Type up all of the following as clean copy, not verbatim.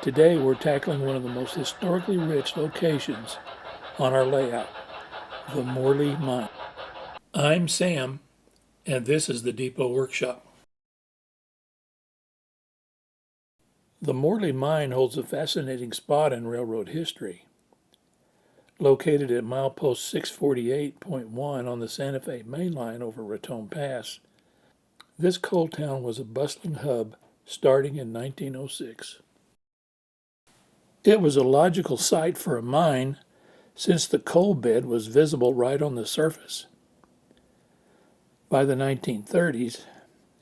Today we're tackling one of the most historically rich locations on our layout, the Morley Mine. I'm Sam, and this is the Depot Workshop. The Morley Mine holds a fascinating spot in railroad history. Located at milepost 648.1 on the Santa Fe Main Line over Raton Pass, this coal town was a bustling hub starting in 1906. It was a logical site for a mine since the coal bed was visible right on the surface. By the 1930s,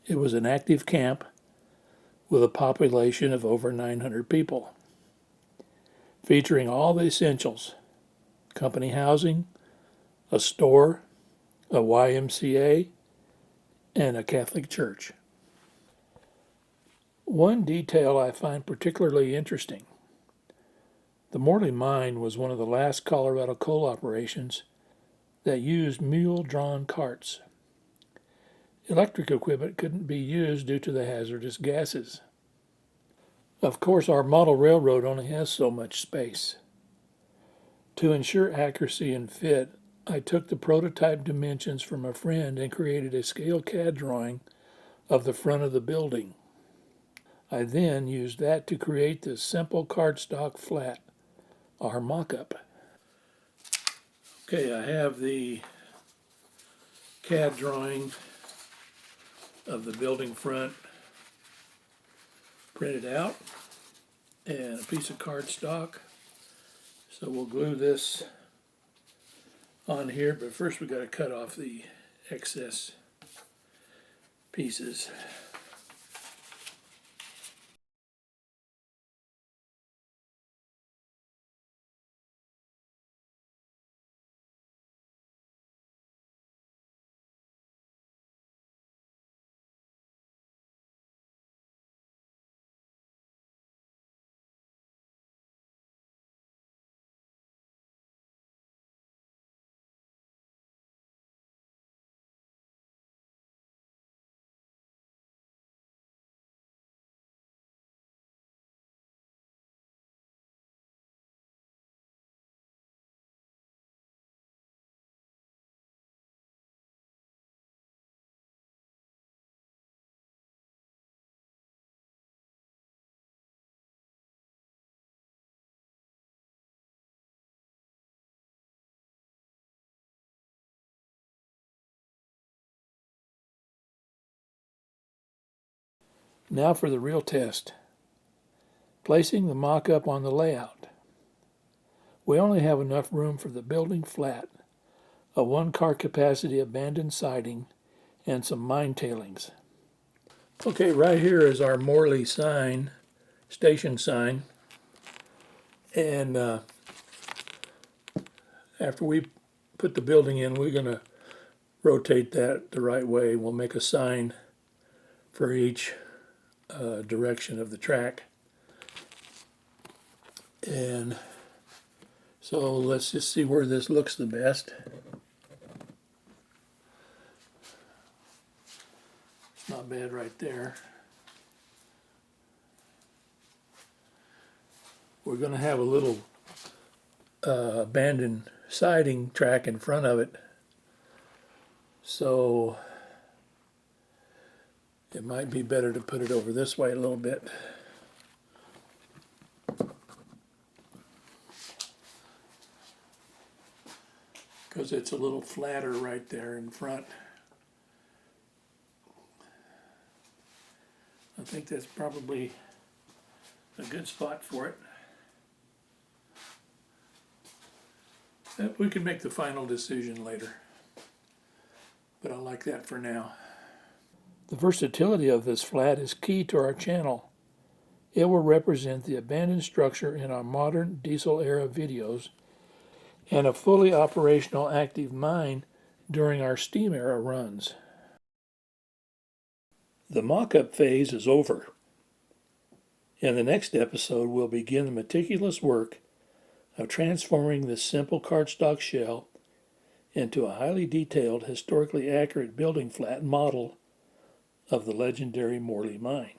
it was an active camp with a population of over 900 people, featuring all the essentials: company housing, a store, a YMCA, and a Catholic church. One detail I find particularly interesting: the Morley Mine was one of the last Colorado coal operations that used mule-drawn carts. Electric equipment couldn't be used due to the hazardous gases. Of course, our model railroad only has so much space. To ensure accuracy and fit, I took the prototype dimensions from a friend and created a scale CAD drawing of the front of the building. I then used that to create this simple cardstock flat, our mock-up. Okay, I have the CAD drawing of the building front printed out and a piece of cardstock. So we'll glue this on here, but first we got to cut off the excess pieces. Now for the real test: placing the mock-up on the layout. We only have enough room for the building flat, a one-car capacity abandoned siding, and some mine tailings. Okay, right here is our Morley sign, station sign, and after we put the building in, we're going to rotate that the right way. We'll make a sign for each direction of the track. And so let's just see where this looks the best. It's not bad right there. We're going to have a little abandoned siding track in front of it, so it might be better to put it over this way a little bit. Because it's a little flatter right there in front. I think that's probably a good spot for it. We can make the final decision later, but I like that for now. The versatility of this flat is key to our channel. It will represent the abandoned structure in our modern diesel-era videos and a fully operational active mine during our steam-era runs. The mock-up phase is over. In the next episode, we'll begin the meticulous work of transforming this simple cardstock shell into a highly detailed, historically accurate building flat model of the legendary Morley Mine.